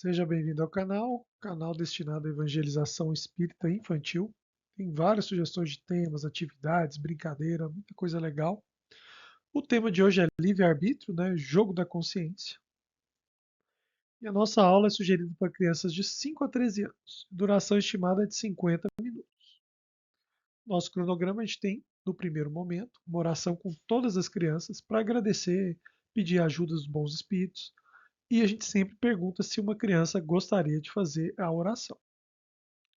Seja bem-vindo ao canal destinado à evangelização espírita infantil. Tem várias sugestões de temas, atividades, brincadeira, muita coisa legal. O tema de hoje é livre-arbítrio, né? Jogo da consciência. E a nossa aula é sugerida para crianças de 5 a 13 anos. Duração estimada é de 50 minutos. Nosso cronograma a gente tem, no primeiro momento, uma oração com todas as crianças para agradecer, pedir a ajuda dos bons espíritos. E a gente sempre pergunta se uma criança gostaria de fazer a oração.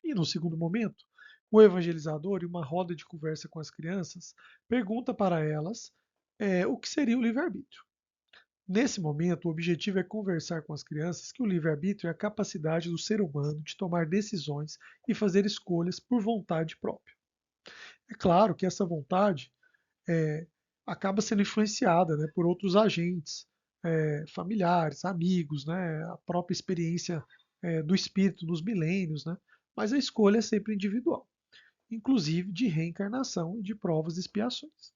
E no segundo momento, o evangelizador, em uma roda de conversa com as crianças, pergunta para elas o que seria o livre-arbítrio. Nesse momento, o objetivo é conversar com as crianças que o livre-arbítrio é a capacidade do ser humano de tomar decisões e fazer escolhas por vontade própria. É claro que essa vontade é, acaba sendo influenciada, né, por outros agentes, familiares, amigos, né, a própria experiência do espírito nos milênios, né, mas a escolha é sempre individual, inclusive de reencarnação e de provas e expiações.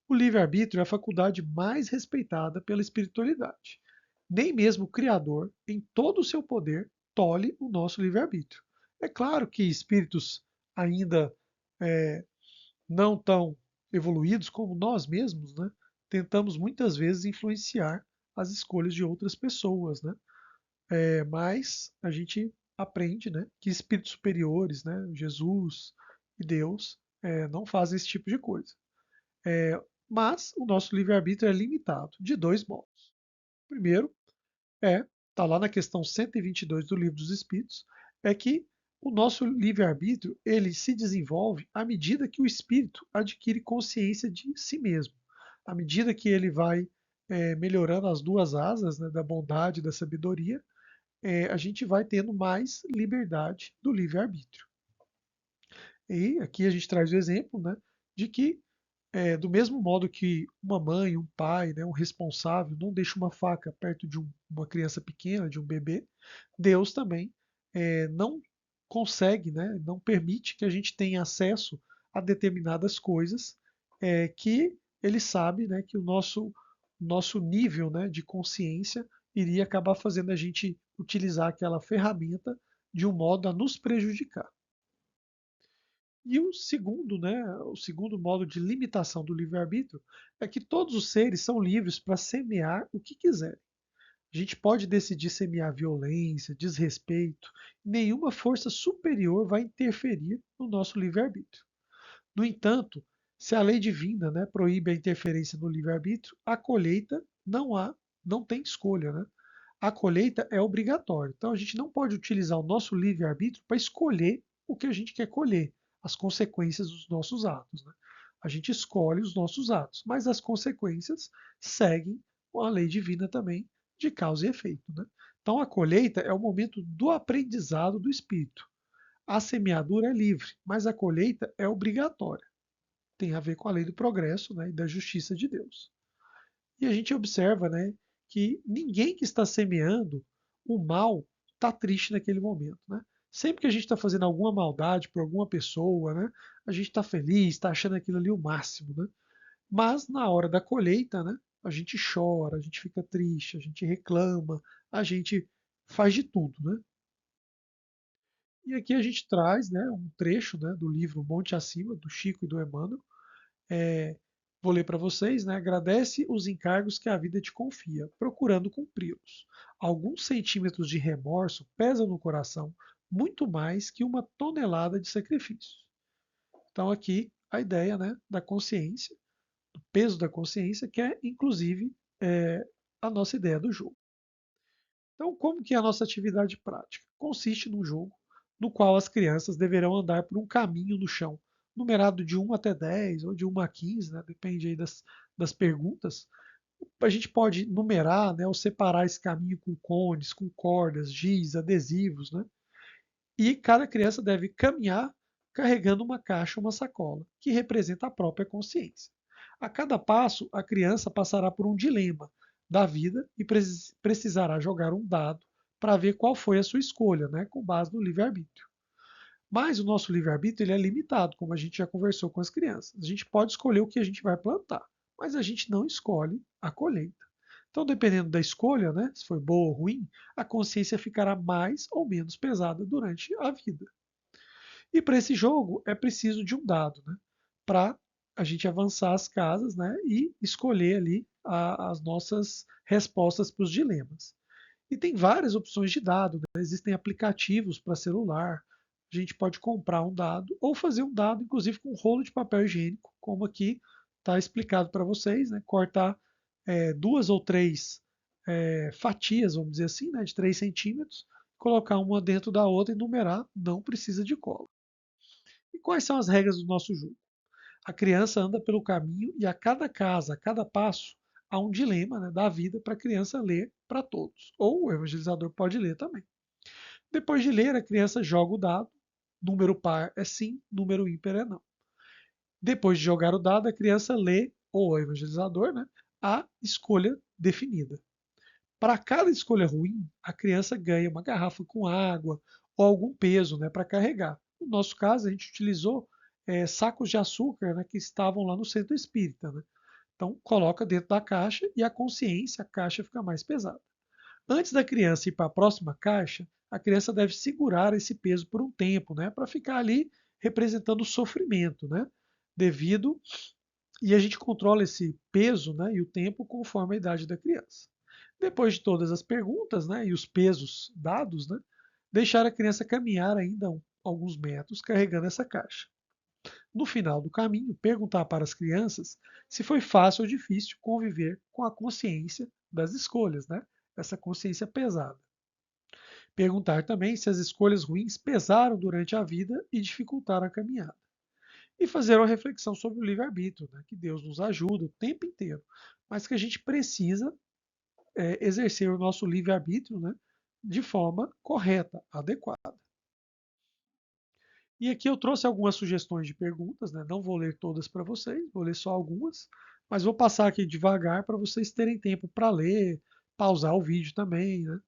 O livre-arbítrio é a faculdade mais respeitada pela espiritualidade. Nem mesmo o Criador, em todo o seu poder, tolhe o nosso livre-arbítrio. É claro que espíritos ainda é, não tão evoluídos como nós mesmos, né, tentamos muitas vezes influenciar as escolhas de outras pessoas, né? Mas a gente aprende, né, que espíritos superiores, né, Jesus e Deus, não fazem esse tipo de coisa. Mas o nosso livre-arbítrio é limitado de dois modos. Primeiro, está lá na questão 122 do Livro dos Espíritos, é que o nosso livre-arbítrio ele se desenvolve à medida que o espírito adquire consciência de si mesmo, à medida que ele vai melhorando as duas asas, né, da bondade e da sabedoria, a gente vai tendo mais liberdade do livre-arbítrio. E aqui a gente traz o exemplo, né, de que do mesmo modo que uma mãe, um pai, né, um responsável não deixa uma faca perto de uma criança pequena, de um bebê, Deus também não consegue, né, não permite que a gente tenha acesso a determinadas coisas que ele sabe, né, que o nosso nível, né, de consciência iria acabar fazendo a gente utilizar aquela ferramenta de um modo a nos prejudicar. E o segundo, né, o segundo modo de limitação do livre-arbítrio é que todos os seres são livres para semear o que quiserem. A gente pode decidir semear violência, desrespeito, nenhuma força superior vai interferir no nosso livre-arbítrio. No entanto, se a lei divina, né, proíbe a interferência no livre-arbítrio, a colheita não tem escolha, né? A colheita é obrigatória. Então a gente não pode utilizar o nosso livre-arbítrio para escolher o que a gente quer colher, as consequências dos nossos atos, né? A gente escolhe os nossos atos, mas as consequências seguem a lei divina também de causa e efeito, né? Então a colheita é o momento do aprendizado do espírito. A semeadura é livre, mas a colheita é obrigatória. Tem a ver com a lei do progresso, né, e da justiça de Deus. E a gente observa, né, que ninguém que está semeando o mal está triste naquele momento, né? Sempre que a gente está fazendo alguma maldade por alguma pessoa, né, a gente está feliz, está achando aquilo ali o máximo, né? Mas na hora da colheita, né, a gente chora, a gente fica triste, a gente reclama, a gente faz de tudo, né? E aqui a gente traz, né, um trecho, né, do livro Monte Acima, do Chico e do Emmanuel. Vou ler para vocês, né? Agradece os encargos que a vida te confia, procurando cumpri-los. Alguns centímetros de remorso pesam no coração muito mais que uma tonelada de sacrifícios. Então aqui a ideia, né, da consciência, do peso da consciência, que é inclusive é, a nossa ideia do jogo. Então, como que é a nossa atividade prática? Consiste num jogo no qual as crianças deverão andar por um caminho no chão, numerado de 1 até 10 ou de 1 a 15, né? Depende aí das perguntas. A gente pode numerar, né, ou separar esse caminho com cones, com cordas, giz, adesivos, né? E cada criança deve caminhar carregando uma caixa ou uma sacola, que representa a própria consciência. A cada passo, a criança passará por um dilema da vida e precisará jogar um dado para ver qual foi a sua escolha, né, com base no livre-arbítrio. Mas o nosso livre-arbítrio ele é limitado, como a gente já conversou com as crianças. A gente pode escolher o que a gente vai plantar, mas a gente não escolhe a colheita. Então, dependendo da escolha, né, se foi boa ou ruim, a consciência ficará mais ou menos pesada durante a vida. E para esse jogo é preciso de um dado, né, para a gente avançar as casas, né, e escolher ali as nossas respostas para os dilemas. E tem várias opções de dado, né? Existem aplicativos para celular. A gente pode comprar um dado ou fazer um dado, inclusive com um rolo de papel higiênico, como aqui está explicado para vocês, né? Cortar duas ou três fatias, vamos dizer assim, né? De 3 centímetros, colocar uma dentro da outra e numerar, não precisa de cola. E quais são as regras do nosso jogo? A criança anda pelo caminho e a cada casa, a cada passo, há um dilema, né, da vida para a criança ler para todos. Ou o evangelizador pode ler também. Depois de ler, a criança joga o dado. Número par é sim, número ímpar é não. Depois de jogar o dado, a criança lê, ou o evangelizador, né, a escolha definida. Para cada escolha ruim, a criança ganha uma garrafa com água ou algum peso, né, para carregar. No nosso caso, a gente utilizou sacos de açúcar, né, que estavam lá no centro espírita. Né? Então, coloca dentro da caixa e a consciência, a caixa fica mais pesada. Antes da criança ir para a próxima caixa, a criança deve segurar esse peso por um tempo, né, para ficar ali representando o sofrimento, né, devido e a gente controla esse peso, né, e o tempo conforme a idade da criança. Depois de todas as perguntas, né, e os pesos dados, né, deixar a criança caminhar ainda alguns metros carregando essa caixa. No final do caminho, perguntar para as crianças se foi fácil ou difícil conviver com a consciência das escolhas, né? Essa consciência pesada. Perguntar também se as escolhas ruins pesaram durante a vida e dificultaram a caminhada. E fazer uma reflexão sobre o livre-arbítrio, né? Que Deus nos ajuda o tempo inteiro, mas que a gente precisa exercer o nosso livre-arbítrio, né? De forma correta, adequada. E aqui eu trouxe algumas sugestões de perguntas, né? Não vou ler todas para vocês, vou ler só algumas, mas vou passar aqui devagar para vocês terem tempo para ler, pausar o vídeo também, né?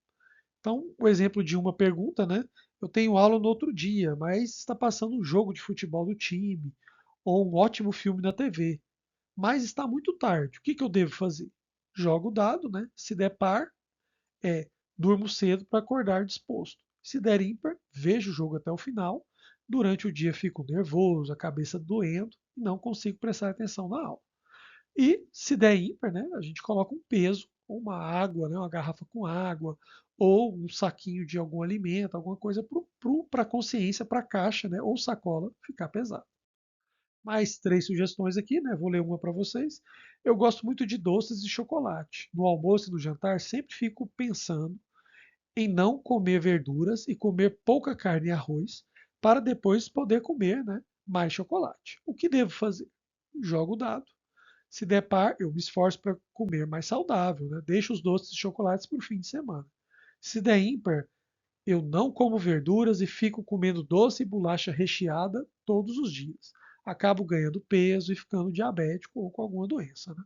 Então, o exemplo de uma pergunta, né? Eu tenho aula no outro dia, mas está passando um jogo de futebol do time, ou um ótimo filme na TV, mas está muito tarde. O que que eu devo fazer? Jogo o dado, né? Se der par, durmo cedo para acordar disposto. Se der ímpar, vejo o jogo até o final. Durante o dia fico nervoso, a cabeça doendo e não consigo prestar atenção na aula. E se der ímpar, né, a gente coloca um peso, ou uma água, né, uma garrafa com água, ou um saquinho de algum alimento, alguma coisa para a consciência, para a caixa, né, ou sacola ficar pesado. Mais três sugestões aqui, né? Vou ler uma para vocês. Eu gosto muito de doces e chocolate. No almoço e no jantar, sempre fico pensando em não comer verduras e comer pouca carne e arroz, para depois poder comer, né, mais chocolate. O que devo fazer? Jogo o dado. Se der par, eu me esforço para comer mais saudável, né? Deixo os doces e chocolates para o fim de semana. Se der ímpar, eu não como verduras e fico comendo doce e bolacha recheada todos os dias. Acabo ganhando peso e ficando diabético ou com alguma doença. Né?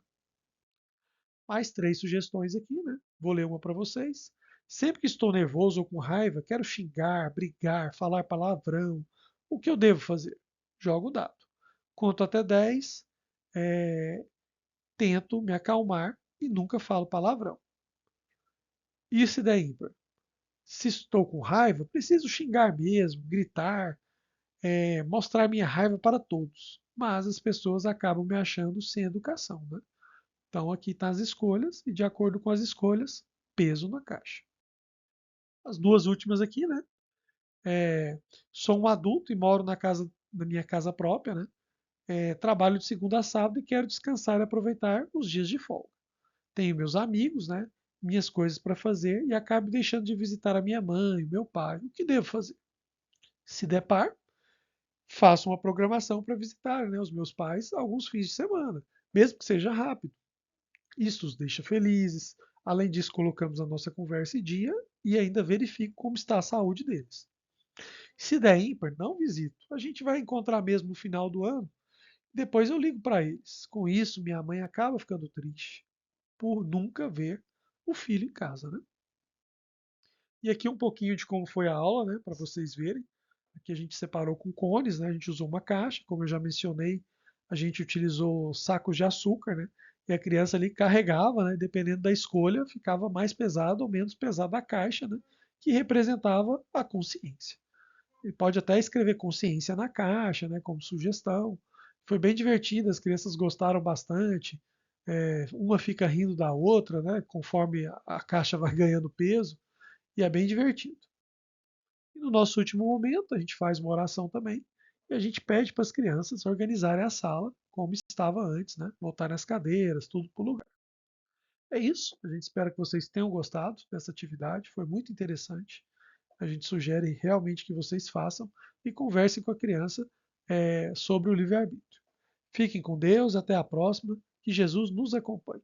Mais três sugestões aqui, né? Vou ler uma para vocês. Sempre que estou nervoso ou com raiva, quero xingar, brigar, falar palavrão. O que eu devo fazer? Jogo o dado. Conto até 10, tento me acalmar e nunca falo palavrão. E se der ímpar? Se estou com raiva, preciso xingar mesmo, gritar, mostrar minha raiva para todos. Mas as pessoas acabam me achando sem educação. Né? Então aqui estão as escolhas e de acordo com as escolhas, peso na caixa. As duas últimas aqui, né? Sou um adulto e moro na minha casa própria, né? Trabalho de segunda a sábado e quero descansar e aproveitar os dias de folga. Tenho meus amigos, né? Minhas coisas para fazer e acabo deixando de visitar a minha mãe, meu pai. O que devo fazer? Se der par, faço uma programação para visitar, né, os meus pais alguns fins de semana, mesmo que seja rápido. Isso os deixa felizes. Além disso, colocamos a nossa conversa em dia e ainda verifico como está a saúde deles. Se der ímpar, não visito. A gente vai encontrar mesmo no final do ano. Depois eu ligo para eles. Com isso, minha mãe acaba ficando triste por nunca ver o filho em casa, né? E aqui um pouquinho de como foi a aula, né, para vocês verem. Aqui a gente separou com cones, né? A gente usou uma caixa, como eu já mencionei, a gente utilizou sacos de açúcar, né? e a criança ali carregava, né, dependendo da escolha, ficava mais pesado ou menos pesado a caixa, né, que representava a consciência. Ele pode até escrever consciência na caixa, né, como sugestão. Foi bem divertido, as crianças gostaram bastante. Uma fica rindo da outra, né, conforme a caixa vai ganhando peso, e é bem divertido. E no nosso último momento, a gente faz uma oração também, e a gente pede para as crianças organizarem a sala como estava antes, né, voltarem as cadeiras, tudo para o lugar. É isso, a gente espera que vocês tenham gostado dessa atividade, foi muito interessante. A gente sugere realmente que vocês façam e conversem com a criança sobre o livre-arbítrio. Fiquem com Deus, até a próxima, que Jesus nos acompanhe.